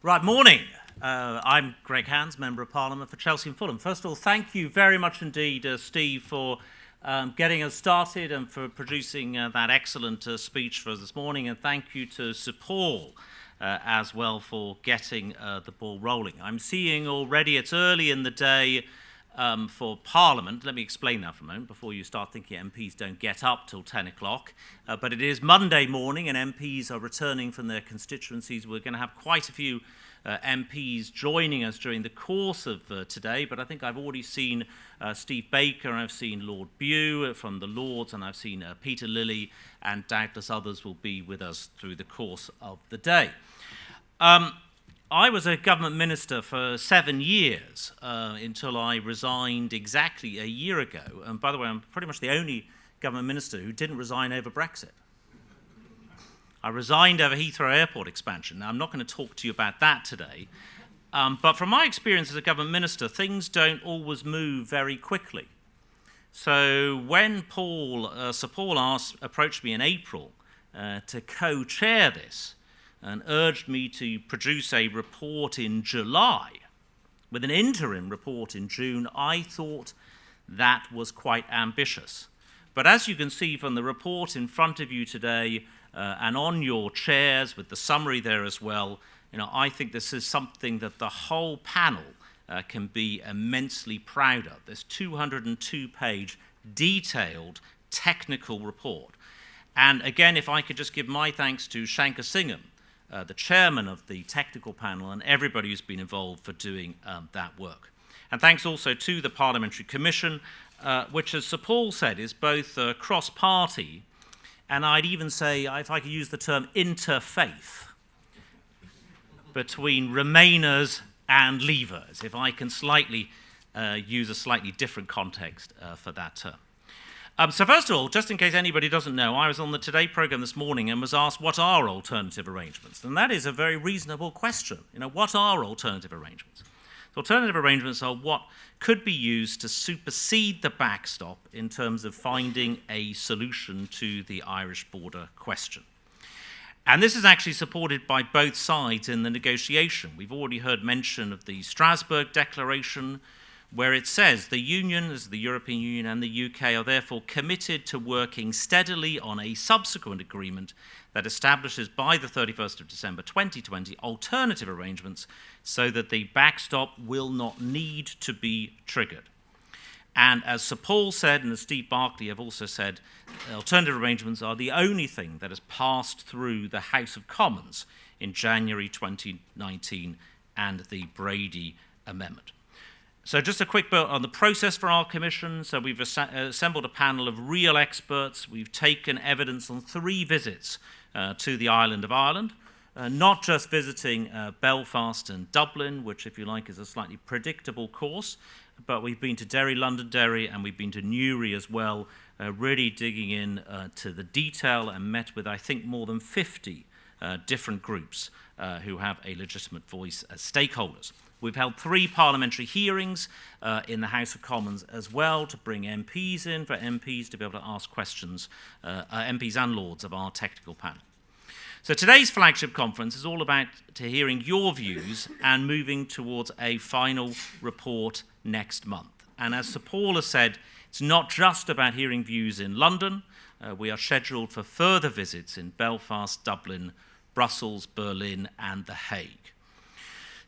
Right, morning. I'm Greg Hands, Member of Parliament for Chelsea and Fulham. First of all, thank you very much indeed, Steve, for getting us started and for producing that excellent speech for us this morning. And thank you to Sir Paul as well for getting the ball rolling. I'm seeing already it's early in the day for Parliament. Let me explain that for a moment before you start thinking MPs don't get up till 10 o'clock. But it is Monday morning and MPs are returning from their constituencies. We're going to have quite a few MPs joining us during the course of today, but I think I've already seen Steve Baker, I've seen Lord Bew from the Lords, and I've seen Peter Lilly, and doubtless others will be with us through the course of the day. I was a government minister for 7 years until I resigned exactly a year ago. And by the way, I'm pretty much the only government minister who didn't resign over Brexit. I resigned over Heathrow Airport expansion. Now, I'm not going to talk to you about that today. But from my experience as a government minister, things don't always move very quickly. So when Sir Paul approached me in April to co-chair this, and urged me to produce a report in July with an interim report in June, I thought that was quite ambitious. But as you can see from the report in front of you today and on your chairs with the summary there as well, I think this is something that the whole panel can be immensely proud of. This 202-page detailed technical report. And again, if I could just give my thanks to Shankar Singham, the chairman of the technical panel, and everybody who's been involved for doing that work. And thanks also to the Parliamentary Commission, which, as Sir Paul said, is both cross-party, and I'd even say, if I could use the term interfaith, between Remainers and Leavers, if I can use a slightly different context for that term. So first of all, just in case anybody doesn't know, I was on the Today programme this morning and was asked, what are alternative arrangements? And that is a very reasonable question. What are alternative arrangements? So alternative arrangements are what could be used to supersede the backstop in terms of finding a solution to the Irish border question. And this is actually supported by both sides in the negotiation. We've already heard mention of the Strasbourg Declaration, where it says the Union, as the European Union and the UK, are therefore committed to working steadily on a subsequent agreement that establishes by the 31st of December 2020 alternative arrangements so that the backstop will not need to be triggered. And as Sir Paul said, and as Steve Barclay have also said, alternative arrangements are the only thing that has passed through the House of Commons in January 2019 and the Brady Amendment. So just a quick bit on the process for our commission. So we've assembled a panel of real experts. We've taken evidence on 3 visits to the island of Ireland, not just visiting Belfast and Dublin, which, if you like, is a slightly predictable course, but we've been to Derry, Londonderry, and we've been to Newry as well, really digging in to the detail and met with, I think, more than 50 different groups who have a legitimate voice as stakeholders. We've held 3 parliamentary hearings in the House of Commons as well to bring MPs in, for MPs to be able to ask questions, MPs and Lords of our technical panel. So today's flagship conference is all about hearing your views and moving towards a final report next month. And as Sir Paul has said, it's not just about hearing views in London. We are scheduled for further visits in Belfast, Dublin, Brussels, Berlin, and The Hague.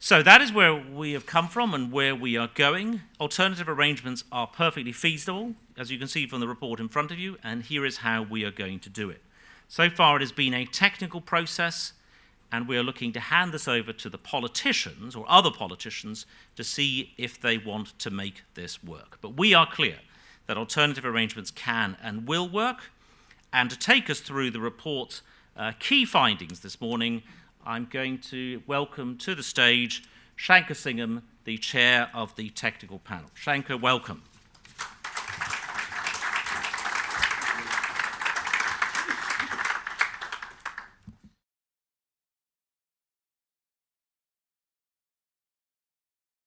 So that is where we have come from and where we are going. Alternative arrangements are perfectly feasible, as you can see from the report in front of you, and here is how we are going to do it. So far it has been a technical process, and we are looking to hand this over to the politicians or other politicians to see if they want to make this work. But we are clear that alternative arrangements can and will work, and to take us through the report's key findings this morning, I'm going to welcome to the stage Shankar Singham, the chair of the technical panel. Shankar, welcome.